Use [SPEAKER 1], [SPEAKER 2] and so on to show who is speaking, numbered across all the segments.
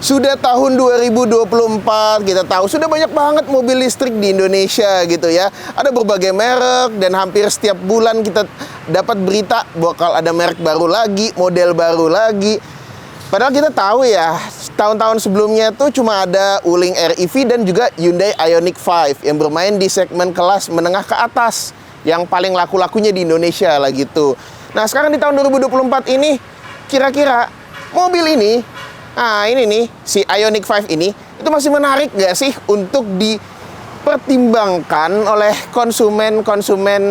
[SPEAKER 1] Sudah tahun 2024, kita tahu sudah banyak banget mobil listrik di Indonesia gitu ya. Ada berbagai merek dan hampir setiap bulan kita dapat berita bakal ada merek baru lagi, model baru lagi. Padahal kita tahu ya, tahun-tahun sebelumnya tuh cuma ada Wuling REV dan juga Hyundai Ioniq 5 yang bermain di segmen kelas menengah ke atas yang paling laku-lakunya di Indonesia lah gitu. Nah, sekarang di tahun 2024 ini kira-kira mobil ini, nah ini nih, si Ioniq 5 ini, itu masih menarik nggak sih untuk dipertimbangkan oleh konsumen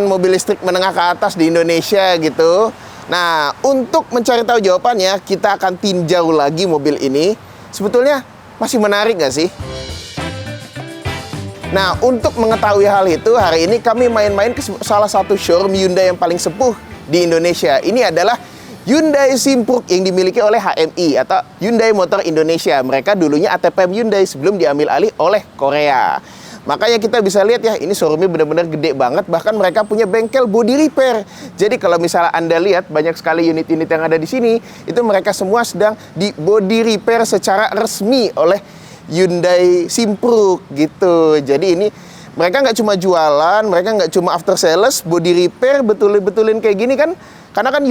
[SPEAKER 1] mobil listrik menengah ke atas di Indonesia gitu. Nah, untuk mencari tahu jawabannya, kita akan tinjau lagi mobil ini. Sebetulnya masih menarik nggak sih? Nah, untuk mengetahui hal itu, hari ini kami main-main ke salah satu showroom Hyundai yang paling sepuh di Indonesia. Ini adalah Hyundai Simpruk yang dimiliki oleh HMI atau Hyundai Motor Indonesia. Mereka dulunya ATPM Hyundai sebelum diambil alih oleh Korea. Makanya kita bisa lihat ya, ini showroomnya benar-benar gede banget. Bahkan mereka punya bengkel body repair. Jadi kalau misalnya Anda lihat banyak sekali unit-unit yang ada di sini, itu mereka semua sedang di body repair secara resmi oleh Hyundai Simpruk gitu. Jadi ini mereka nggak cuma jualan, mereka nggak cuma after sales, body repair, betulin kayak gini kan. Karena kan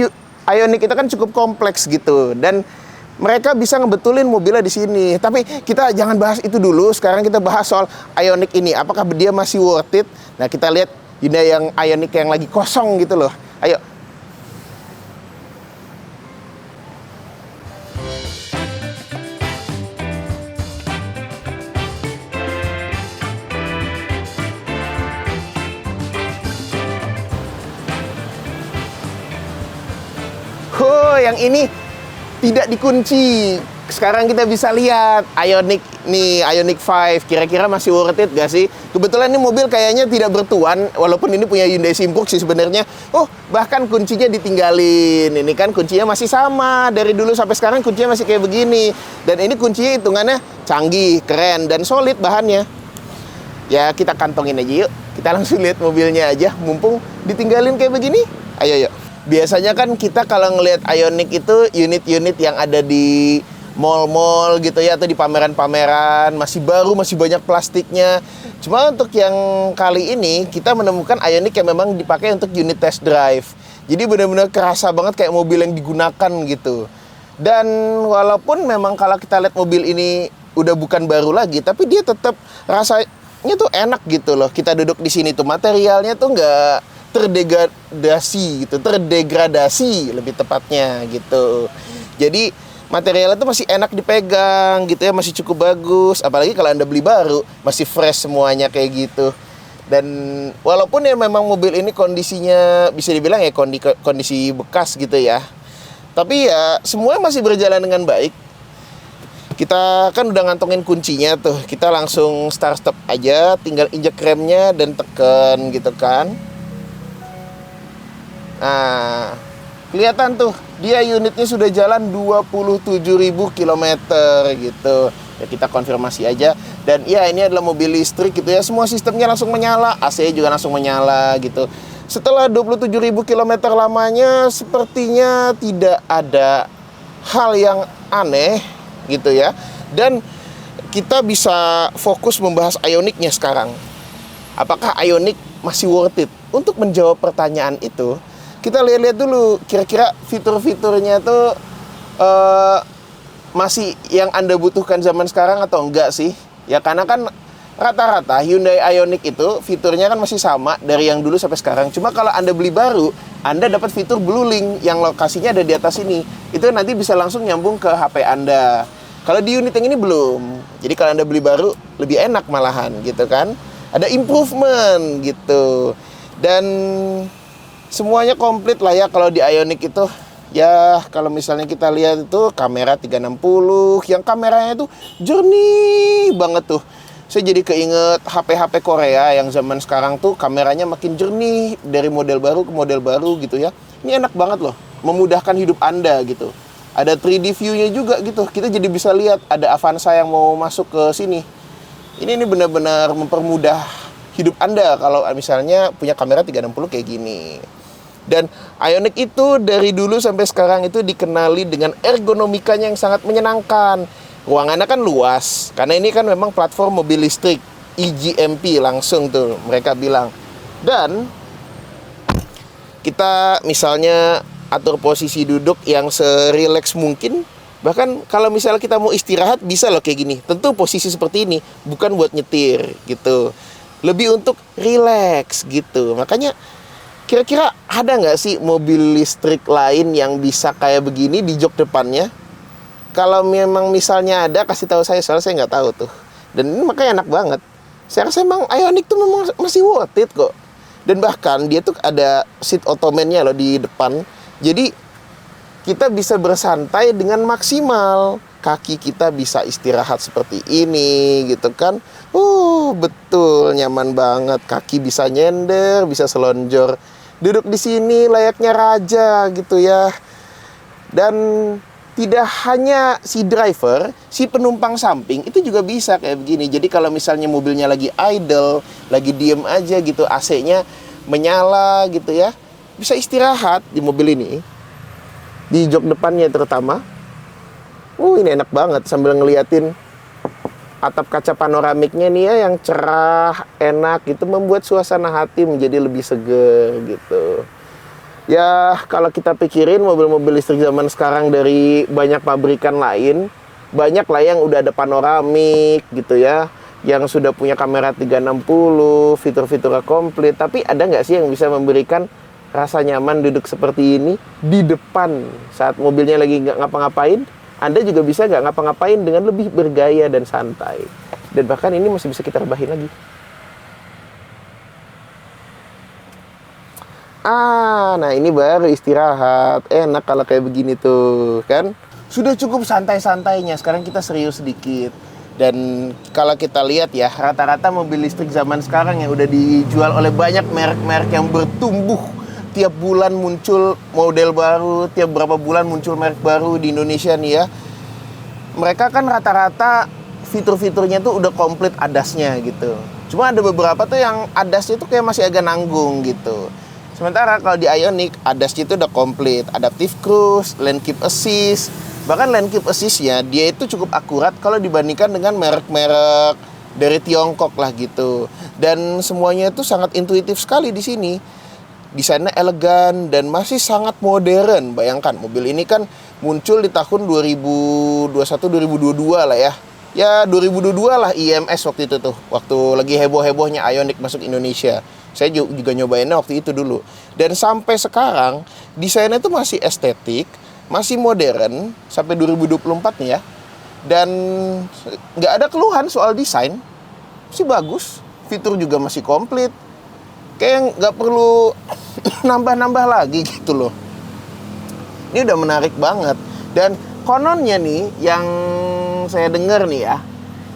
[SPEAKER 1] Ioniq itu kan cukup kompleks gitu, dan mereka bisa ngebetulin mobilnya di sini. Tapi kita jangan bahas itu dulu. Sekarang kita bahas soal Ioniq ini. Apakah dia masih worth it? Nah, kita lihat Hyundai yang Ioniq yang lagi kosong gitu loh. Ayo. Yang ini tidak dikunci. Sekarang kita bisa lihat Ioniq nih, Ioniq 5. Kira-kira masih worth it gak sih? Kebetulan ini mobil kayaknya tidak bertuan, walaupun ini punya Hyundai Simpruk sih sebenarnya. Oh, bahkan kuncinya ditinggalin. Ini kan kuncinya masih sama dari dulu sampai sekarang, kuncinya masih kayak begini. Dan ini kuncinya hitungannya canggih, keren, dan solid bahannya. Ya, kita kantongin aja yuk. Kita langsung lihat mobilnya aja, mumpung ditinggalin kayak begini. Ayo yuk. Biasanya kan kita kalau ngelihat Ioniq itu unit-unit yang ada di mall-mall gitu ya, atau di pameran-pameran, masih baru, masih banyak plastiknya. Cuma untuk yang kali ini kita menemukan Ioniq yang memang dipakai untuk unit test drive. Jadi benar-benar kerasa banget kayak mobil yang digunakan gitu. Dan walaupun memang kalau kita lihat mobil ini udah bukan baru lagi, tapi dia tetap rasanya tuh enak gitu loh. Kita duduk di sini tuh, materialnya tuh nggak terdegradasi lebih tepatnya gitu. Jadi materialnya itu masih enak dipegang gitu ya, masih cukup bagus. Apalagi kalau Anda beli baru, masih fresh semuanya kayak gitu. Dan walaupun ya memang mobil ini kondisinya bisa dibilang ya kondisi bekas gitu ya, tapi ya semuanya masih berjalan dengan baik. Kita kan udah ngantongin kuncinya tuh, kita langsung start aja, tinggal injek remnya dan tekan gitu kan. Nah, kelihatan tuh, dia unitnya sudah jalan 27.000 km gitu. Ya, kita konfirmasi aja. Dan ya, ini adalah mobil listrik gitu ya. Semua sistemnya langsung menyala, AC juga langsung menyala gitu. Setelah 27.000 km lamanya, sepertinya tidak ada hal yang aneh gitu ya. Dan kita bisa fokus membahas Ioniq-nya sekarang. Apakah Ioniq masih worth it? Untuk menjawab pertanyaan itu, kita lihat-lihat dulu kira-kira fitur-fiturnya tuh masih yang Anda butuhkan zaman sekarang atau enggak sih? Ya karena kan rata-rata Hyundai Ioniq itu fiturnya kan masih sama dari yang dulu sampai sekarang. Cuma kalau Anda beli baru, Anda dapat fitur Blue Link yang lokasinya ada di atas ini. Itu nanti bisa langsung nyambung ke HP Anda. Kalau di unit yang ini belum. Jadi kalau Anda beli baru lebih enak malahan gitu kan. Ada improvement gitu. Dan semuanya komplit lah ya kalau di Ioniq itu. Ya kalau misalnya kita lihat itu kamera 360 yang kameranya itu jernih banget tuh. Saya jadi keinget HP-HP Korea yang zaman sekarang tuh kameranya makin jernih dari model baru ke model baru gitu ya. Ini enak banget loh, memudahkan hidup Anda gitu. Ada 3D view-nya juga gitu. Kita jadi bisa lihat ada Avanza yang mau masuk ke sini. Ini benar-benar mempermudah hidup Anda kalau misalnya punya kamera 360 kayak gini. Dan Ioniq itu dari dulu sampai sekarang itu dikenali dengan ergonomikanya yang sangat menyenangkan. ruangannya kan luas. Karena ini kan memang platform mobil listrik, EGMP langsung tuh mereka bilang. Dan kita misalnya atur posisi duduk yang serileks mungkin. Bahkan kalau misalnya kita mau istirahat bisa loh kayak gini. Tentu posisi seperti ini bukan buat nyetir gitu. Lebih untuk rileks gitu. Makanya kira-kira ada nggak sih mobil listrik lain yang bisa kayak begini di jok depannya? Kalau memang misalnya ada, kasih tahu saya, soalnya saya nggak tahu tuh. Dan ini makanya enak banget. Saya rasa emang Ioniq tuh memang masih worth it kok. Dan bahkan dia tuh ada seat ottoman-nya loh di depan. Jadi kita bisa bersantai dengan maksimal. Kaki kita bisa istirahat seperti ini gitu kan. Betul nyaman banget. Kaki bisa nyender, bisa selonjor. Duduk di sini layaknya raja gitu ya. Dan tidak hanya si driver, si penumpang samping itu juga bisa kayak begini. Jadi kalau misalnya mobilnya lagi idle, lagi diem aja gitu, AC-nya menyala gitu ya, bisa istirahat di mobil ini. Di jok depannya terutama. Ini enak banget sambil ngeliatin atap kaca panoramiknya nih ya, yang cerah, enak gitu, membuat suasana hati menjadi lebih seger gitu. Ya, kalau kita pikirin mobil-mobil listrik zaman sekarang dari banyak pabrikan lain, banyak lah yang udah ada panoramik gitu ya, yang sudah punya kamera 360, fitur-fiturnya komplit. Tapi ada nggak sih yang bisa memberikan rasa nyaman duduk seperti ini di depan saat mobilnya lagi nggak ngapa-ngapain? Anda juga bisa nggak ngapa-ngapain dengan lebih bergaya dan santai. Dan bahkan ini masih bisa kita rebahin lagi. Nah ini baru istirahat. Enak kalau kayak begini tuh, kan? Sudah cukup santai-santainya. Sekarang kita serius sedikit. Dan kalau kita lihat ya, rata-rata mobil listrik zaman sekarang yang udah dijual oleh banyak merek-merek yang bertumbuh. Tiap bulan muncul model baru, tiap berapa bulan muncul merek baru di Indonesia nih ya. Mereka kan rata-rata fitur-fiturnya tuh udah komplit ADAS-nya gitu. Cuma ada beberapa tuh yang ADAS-nya tuh kayak masih agak nanggung gitu. Sementara kalau di Ioniq, ADAS-nya itu udah komplit. Adaptive Cruise, Lane Keep Assist. Bahkan Lane Keep Assist-nya dia itu cukup akurat kalau dibandingkan dengan merek-merek dari Tiongkok lah gitu. Dan semuanya itu sangat intuitif sekali di sini. Desainnya elegan dan masih sangat modern. Bayangkan, mobil ini kan muncul di tahun 2021-2022 lah ya. Ya 2022 lah IMS waktu itu tuh. Waktu lagi heboh-hebohnya Ioniq masuk Indonesia. Saya juga nyobainnya waktu itu dulu. Dan sampai sekarang desainnya tuh masih estetik, masih modern sampai 2024 nih ya. Dan nggak ada keluhan soal desain. Masih bagus. Fitur juga masih komplit. Kayak nggak perlu nambah-nambah lagi gitu loh. Ini udah menarik banget. Dan kononnya nih yang saya dengar nih ya,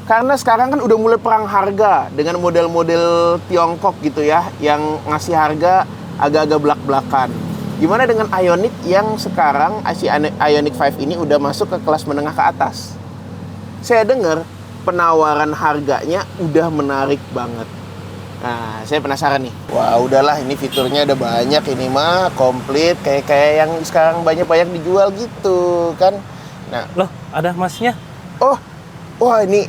[SPEAKER 1] karena sekarang kan udah mulai perang harga dengan model-model Tiongkok gitu ya, yang ngasih harga agak-agak belak-belakan. Gimana dengan Ioniq yang sekarang si Ioniq 5 ini udah masuk ke kelas menengah ke atas? Saya dengar penawaran harganya udah menarik banget. Nah, saya penasaran nih. Wah, udahlah, ini fiturnya udah banyak, ini mah komplit kayak yang sekarang banyak dijual gitu kan. Nah,
[SPEAKER 2] loh, ada masnya?
[SPEAKER 1] Wah ini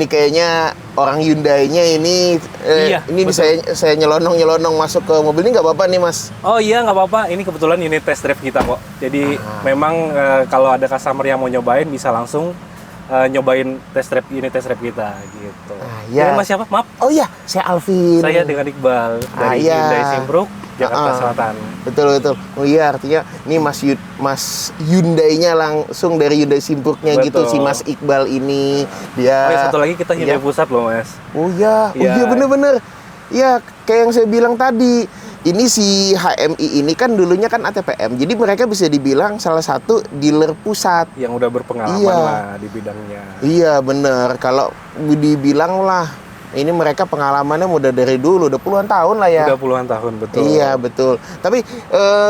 [SPEAKER 1] kayaknya orang Hyundai-nya ini.
[SPEAKER 2] Iya,
[SPEAKER 1] ini saya nyelonong masuk ke mobil ini, nggak apa-apa nih Mas?
[SPEAKER 2] Oh iya, nggak apa-apa. Ini kebetulan unit test drive kita kok. Jadi memang kalau ada customer yang mau nyobain bisa langsung nyobain unit test drive kita gitu.
[SPEAKER 1] Ya.
[SPEAKER 2] Mas siapa? Maaf.
[SPEAKER 1] Oh iya, saya Alvin.
[SPEAKER 2] Saya dengan Iqbal dari Hyundai Simpruk, Jakarta Selatan.
[SPEAKER 1] Betul. Oh iya, artinya ini Mas Hyundai-nya langsung dari Hyundai Simpruknya gitu, si Mas Iqbal ini. Dia.
[SPEAKER 2] Oh, satu lagi kita Hyundai Pusat loh, Mas.
[SPEAKER 1] Oh iya, bener-bener. Ya, kayak yang saya bilang tadi. Ini si HMI ini kan dulunya kan ATPM. Jadi mereka bisa dibilang salah satu dealer pusat
[SPEAKER 2] yang udah berpengalaman lah di bidangnya. Iya,
[SPEAKER 1] bener. Kalau dibilang lah, ini mereka pengalamannya udah dari dulu, udah puluhan tahun lah ya.
[SPEAKER 2] Udah puluhan tahun, betul.
[SPEAKER 1] Iya, betul. Tapi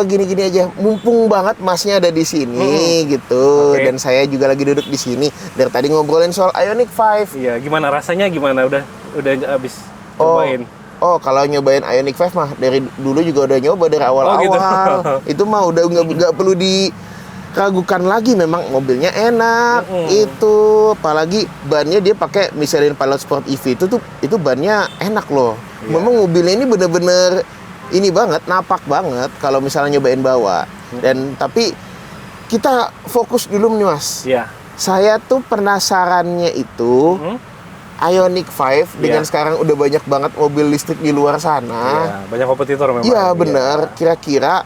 [SPEAKER 1] gini-gini aja, mumpung banget Masnya ada di sini gitu. Okay. Dan saya juga lagi duduk di sini. Dari tadi ngobrolin soal Ioniq 5.
[SPEAKER 2] Iya, gimana rasanya? Gimana udah habis cobain?
[SPEAKER 1] Oh, kalau nyobain Ioniq 5 mah dari dulu juga udah nyoba dari awal-awal.
[SPEAKER 2] Gitu.
[SPEAKER 1] Itu mah udah nggak perlu ragukan lagi, memang mobilnya enak. Itu apalagi bannya dia pakai Michelin Pilot Sport EV, itu bannya enak loh.
[SPEAKER 2] Iya.
[SPEAKER 1] Memang mobilnya ini bener-bener ini banget, napak banget kalau misalnya nyobain bawa. Dan tapi kita fokus dulu nih Mas.
[SPEAKER 2] Iya.
[SPEAKER 1] Saya tuh penasarannya itu Ioniq 5 dengan sekarang udah banyak banget mobil listrik di luar sana.
[SPEAKER 2] Iya, banyak kompetitor memang.
[SPEAKER 1] Iya benar. Kira-kira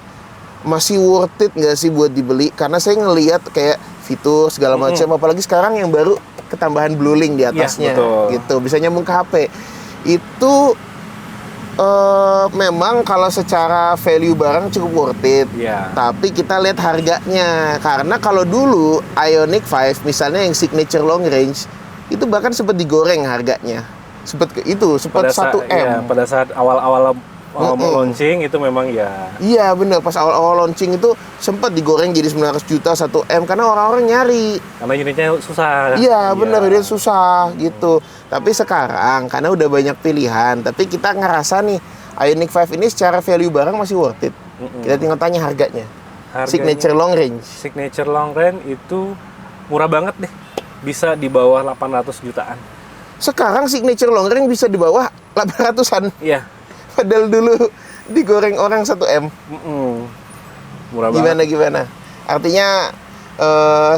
[SPEAKER 1] masih worth it nggak sih buat dibeli? Karena saya ngelihat kayak fitur segala macam, apalagi sekarang yang baru ketambahan blueling di atasnya,
[SPEAKER 2] betul.
[SPEAKER 1] gitu. Bisa nyambung ke HP. Itu memang kalau secara value barang cukup worth it.
[SPEAKER 2] Iya.
[SPEAKER 1] Tapi kita lihat harganya. Karena kalau dulu Ioniq 5 misalnya yang signature long range itu bahkan sempat digoreng harganya. Sempat 1 M.
[SPEAKER 2] Iya, pada saat awal-awal launching itu memang ya.
[SPEAKER 1] Iya bener, pas awal-awal launching itu sempat digoreng jadi 900 juta 1 M karena orang-orang nyari.
[SPEAKER 2] Karena unitnya susah.
[SPEAKER 1] Iya bener, dia susah gitu. Tapi sekarang karena udah banyak pilihan, tapi kita ngerasa nih Ioniq 5 ini secara value barang masih worth it. Kita tinggal tanya harganya. Signature long range.
[SPEAKER 2] Signature long range itu murah banget deh. Bisa di bawah 800 jutaan.
[SPEAKER 1] Sekarang signature long range bisa di bawah 800-an.
[SPEAKER 2] Iya.
[SPEAKER 1] Padahal dulu digoreng orang 1 M.
[SPEAKER 2] Murah banget.
[SPEAKER 1] Gimana? Artinya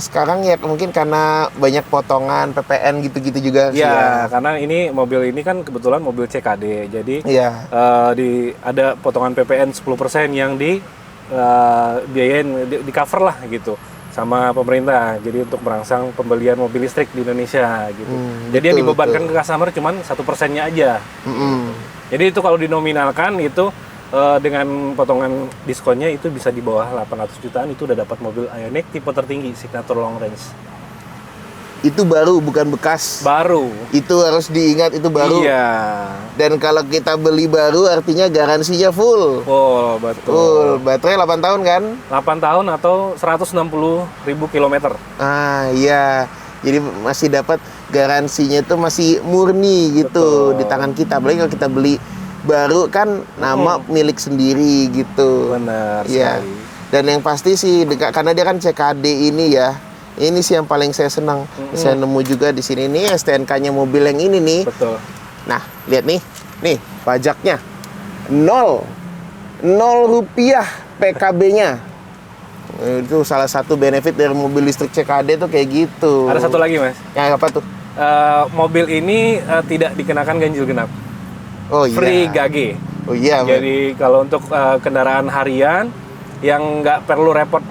[SPEAKER 1] sekarang ya mungkin karena banyak potongan PPN gitu-gitu juga sih
[SPEAKER 2] Ya, karena ini mobil ini kan kebetulan mobil CKD. Jadi
[SPEAKER 1] Iya.
[SPEAKER 2] ada potongan PPN 10% yang biayain di cover lah gitu sama pemerintah. Jadi untuk merangsang pembelian mobil listrik di Indonesia gitu. Jadi yang
[SPEAKER 1] betul,
[SPEAKER 2] dibebankan ke customer cuman 1%-nya aja. Jadi itu kalau dinominalkan itu dengan potongan diskonnya itu bisa di bawah 800 jutaan, itu udah dapat mobil Ioniq tipe tertinggi signature long range.
[SPEAKER 1] Itu baru, bukan bekas.
[SPEAKER 2] Baru.
[SPEAKER 1] Itu harus diingat, itu baru.
[SPEAKER 2] Iya.
[SPEAKER 1] Dan kalau kita beli baru artinya garansinya full.
[SPEAKER 2] Oh, betul.
[SPEAKER 1] Full. Baterai 8 tahun kan?
[SPEAKER 2] 8 tahun atau 160.000 kilometer.
[SPEAKER 1] Ah iya. Jadi masih dapat garansinya itu masih murni gitu.
[SPEAKER 2] Betul.
[SPEAKER 1] Di tangan kita. Apalagi kalau kita beli baru kan nama milik sendiri gitu.
[SPEAKER 2] Benar
[SPEAKER 1] Iya.
[SPEAKER 2] sekali.
[SPEAKER 1] Dan yang pasti sih karena dia kan CKD ini ya. Ini sih yang paling saya senang. Saya nemu juga di sini nih STNK-nya mobil yang ini nih.
[SPEAKER 2] Betul.
[SPEAKER 1] Nah, lihat nih. Nih, pajaknya 0 rupiah PKB-nya. Itu salah satu benefit dari mobil listrik CKD tuh kayak gitu.
[SPEAKER 2] Ada satu lagi, Mas.
[SPEAKER 1] Yang apa tuh?
[SPEAKER 2] Mobil ini tidak dikenakan ganjil genap.
[SPEAKER 1] Oh iya.
[SPEAKER 2] Free gage.
[SPEAKER 1] Oh iya.
[SPEAKER 2] Jadi kalau untuk kendaraan harian yang nggak perlu repot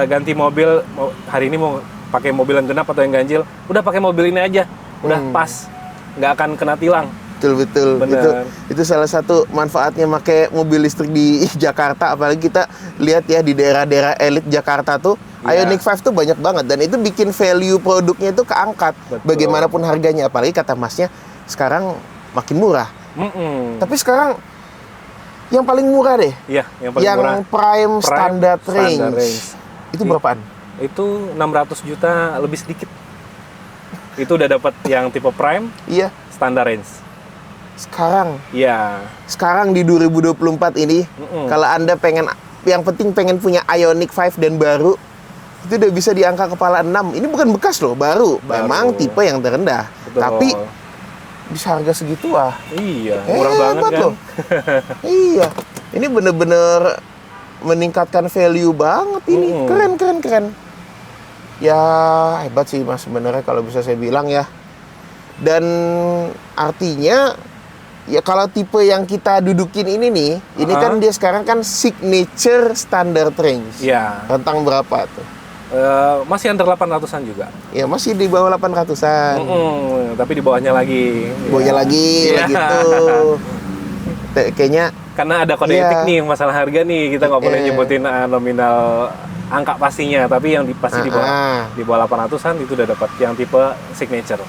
[SPEAKER 2] ganti mobil, hari ini mau pakai mobil yang genap atau yang ganjil, udah pakai mobil ini aja, udah pas, nggak akan kena tilang.
[SPEAKER 1] Betul.
[SPEAKER 2] Bener.
[SPEAKER 1] Itu salah satu manfaatnya pakai mobil listrik di Jakarta. Apalagi kita lihat ya di daerah-daerah elit Jakarta tuh,
[SPEAKER 2] Iya.
[SPEAKER 1] Ioniq 5 tuh banyak banget. Dan itu bikin value produknya itu keangkat.
[SPEAKER 2] Betul.
[SPEAKER 1] Bagaimanapun harganya. Apalagi kata masnya sekarang makin murah. Tapi sekarang yang paling murah deh.
[SPEAKER 2] Iya, yang paling murah.
[SPEAKER 1] Prime Standard Range. Itu berapaan?
[SPEAKER 2] Itu 600 juta lebih sedikit. Itu udah dapat yang tipe Prime
[SPEAKER 1] Iya.
[SPEAKER 2] Standard Range.
[SPEAKER 1] Sekarang di 2024 ini, kalau Anda yang penting pengen punya Ioniq 5 dan baru, itu udah bisa di angka kepala 6. Ini bukan bekas loh, baru. Memang tipe yang terendah.
[SPEAKER 2] Betul.
[SPEAKER 1] Tapi bisa harga segitu
[SPEAKER 2] Iya, murah banget kan.
[SPEAKER 1] loh. Iya. Ini bener-bener meningkatkan value banget ini. Keren. Ya, hebat sih Mas sebenarnya kalau bisa saya bilang ya. Dan artinya ya kalau tipe yang kita dudukin ini nih, ini kan dia sekarang kan signature standard range.
[SPEAKER 2] Iya.
[SPEAKER 1] Rentang berapa tuh?
[SPEAKER 2] Masih under 800-an juga.
[SPEAKER 1] Ya masih di bawah 800-an.
[SPEAKER 2] Tapi di bawahnya lagi.
[SPEAKER 1] Bawahnya lagi
[SPEAKER 2] Iya.
[SPEAKER 1] gitu. Kayaknya
[SPEAKER 2] Karena ada kode etik nih masalah harga nih, kita nggak boleh nyebutin nominal angka pastinya, tapi yang pasti di bawah 800-an itu udah dapat yang tipe signature.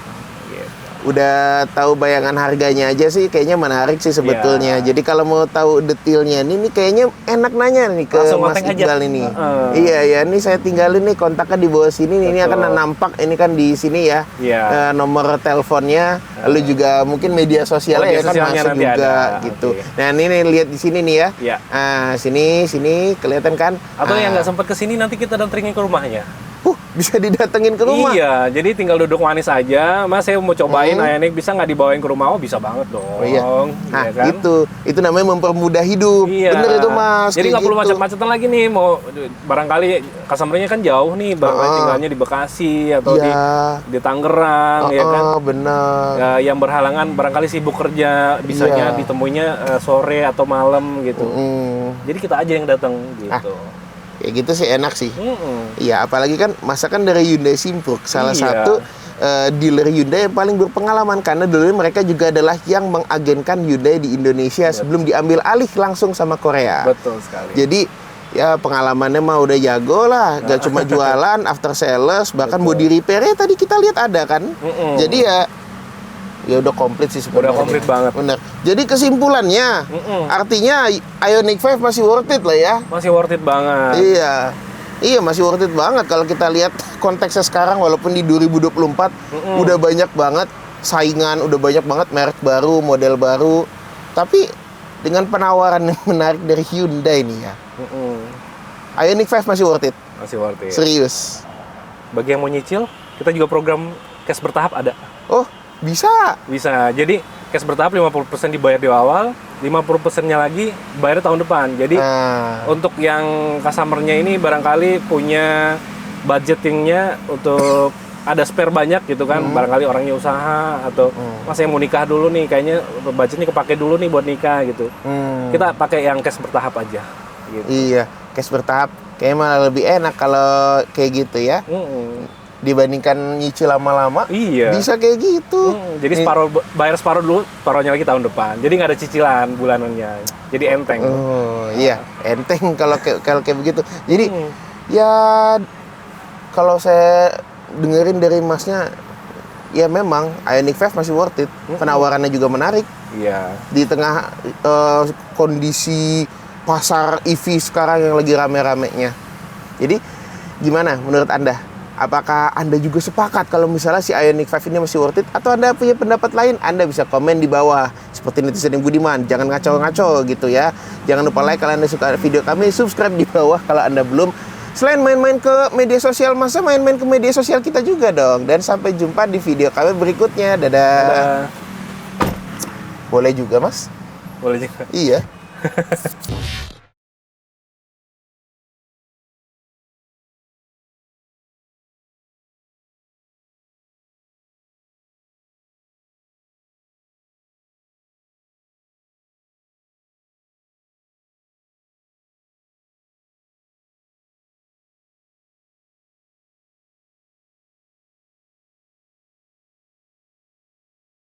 [SPEAKER 2] Gitu.
[SPEAKER 1] udah tahu bayangan harganya aja sih kayaknya menarik sih sebetulnya.
[SPEAKER 2] Iya.
[SPEAKER 1] Jadi kalau mau tahu detailnya ini kayaknya enak nanya nih ke
[SPEAKER 2] Langsung
[SPEAKER 1] Mas
[SPEAKER 2] kontak aja.
[SPEAKER 1] Iqbal ini. Iya ya, ini saya tinggalin nih kontaknya di bawah sini. Ini
[SPEAKER 2] Betul.
[SPEAKER 1] akan nampak ini kan di sini ya.
[SPEAKER 2] Iya.
[SPEAKER 1] Nomor teleponnya, lalu juga mungkin media sosialnya
[SPEAKER 2] Media
[SPEAKER 1] ya kan
[SPEAKER 2] sosialnya
[SPEAKER 1] masuk
[SPEAKER 2] nanti
[SPEAKER 1] juga
[SPEAKER 2] ada.
[SPEAKER 1] gitu.
[SPEAKER 2] Oke.
[SPEAKER 1] Nah, ini lihat di sini nih ya.
[SPEAKER 2] Iya.
[SPEAKER 1] Sini kelihatan kan?
[SPEAKER 2] Atau yang nggak sempat kesini nanti kita datengin ke rumahnya.
[SPEAKER 1] Bisa didatengin ke rumah.
[SPEAKER 2] Iya, jadi tinggal duduk manis aja. Mas, saya mau cobain Ioniq, bisa nggak dibawain ke rumah? Oh, bisa banget dong.
[SPEAKER 1] Oh iya. Nah,
[SPEAKER 2] Iya kan?
[SPEAKER 1] itu namanya mempermudah hidup.
[SPEAKER 2] Iya.
[SPEAKER 1] Bener itu Mas.
[SPEAKER 2] Jadi
[SPEAKER 1] kayak
[SPEAKER 2] nggak perlu
[SPEAKER 1] gitu.
[SPEAKER 2] macet-macetan lagi nih. Mau barangkali customer-nya kan jauh nih, barangkali tinggalnya di Bekasi atau
[SPEAKER 1] Iya.
[SPEAKER 2] di Tangerang, ya kan?
[SPEAKER 1] Bener.
[SPEAKER 2] Ya, yang berhalangan barangkali sibuk kerja, bisanya
[SPEAKER 1] Iya.
[SPEAKER 2] ditemuinya sore atau malam gitu. Jadi kita aja yang datang gitu.
[SPEAKER 1] Kayak gitu sih enak sih.
[SPEAKER 2] Mm-mm.
[SPEAKER 1] Iya, apalagi kan masakan dari Hyundai Simpuk, salah
[SPEAKER 2] Iya.
[SPEAKER 1] satu dealer Hyundai yang paling berpengalaman karena dulu mereka juga adalah yang mengagenkan Hyundai di Indonesia sebelum diambil alih langsung sama Korea.
[SPEAKER 2] Betul sekali.
[SPEAKER 1] Jadi ya pengalamannya mah udah jago lah, gak cuma jualan, after sales, bahkan body repair-nya tadi kita lihat ada kan. Jadi ya udah komplit sih sebenarnya.
[SPEAKER 2] Udah komplit banget.
[SPEAKER 1] Bener. Jadi kesimpulannya, artinya Ioniq 5 masih worth it lah ya.
[SPEAKER 2] Masih worth it banget.
[SPEAKER 1] Iya masih worth it banget kalau kita lihat konteksnya sekarang, walaupun di 2024 udah banyak banget saingan, udah banyak banget merek baru, model baru, tapi dengan penawaran yang menarik dari Hyundai nih ya, Ioniq 5 masih worth it.
[SPEAKER 2] Masih worth it.
[SPEAKER 1] Serius.
[SPEAKER 2] Bagi yang mau nyicil, kita juga program cash bertahap ada.
[SPEAKER 1] Oh, bisa.
[SPEAKER 2] Bisa. Jadi cash bertahap 50% dibayar di awal, 50%-nya lagi bayar tahun depan. Jadi untuk yang customer-nya ini barangkali punya budgetingnya untuk ada spare banyak gitu kan, barangkali orangnya usaha atau mas saya mau nikah dulu nih, kayaknya budgetnya kepake dulu nih buat nikah gitu. Kita pakai yang cash bertahap aja. Gitu.
[SPEAKER 1] Iya, cash bertahap kayaknya malah lebih enak kalau kayak gitu ya. Dibandingkan nyicil lama-lama,
[SPEAKER 2] Iya.
[SPEAKER 1] bisa kayak gitu.
[SPEAKER 2] Jadi bayar separuh dulu, separuhnya lagi tahun depan. Jadi nggak ada cicilan bulanannya. Jadi enteng.
[SPEAKER 1] Oh iya, enteng kalau kayak begitu. Jadi ya kalau saya dengerin dari masnya, ya memang Ioniq 5 masih worth it. Penawarannya juga menarik.
[SPEAKER 2] Iya.
[SPEAKER 1] Di tengah kondisi pasar EV sekarang yang lagi rame-ramenya. Jadi gimana menurut Anda? Apakah Anda juga sepakat kalau misalnya si Ioniq 5 ini masih worth it? Atau Anda punya pendapat lain? Anda bisa komen di bawah. Seperti netizen yang budiman. Jangan ngaco-ngaco gitu ya. Jangan lupa like kalau Anda suka video kami. Subscribe di bawah kalau Anda belum. Selain main-main ke media sosial, masa main-main ke media sosial kita juga dong. Dan sampai jumpa di video kami berikutnya. Dadah. Boleh juga, Mas?
[SPEAKER 2] Boleh juga.
[SPEAKER 1] Iya.